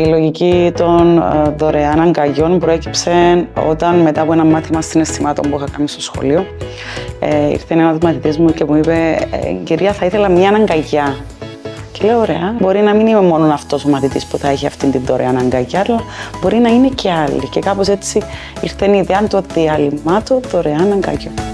Η λογική των δωρεάν αγκαγιών προέκυψε όταν μετά από ένα μάθημα συναισθημάτων που είχα κάνει στο σχολείο ήρθε ένας μαθητής μου και μου είπε «Κυρία, θα ήθελα μια αγκαγιά». Και λέω «Ωραία, μπορεί να μην είμαι μόνο αυτός ο μαθητής που θα έχει αυτήν την δωρεάν αγκαγιά, αλλά μπορεί να είναι και άλλοι». Και κάπως έτσι ήρθε η ιδέα του διαλυμάτου δωρεάν αγκαγιών.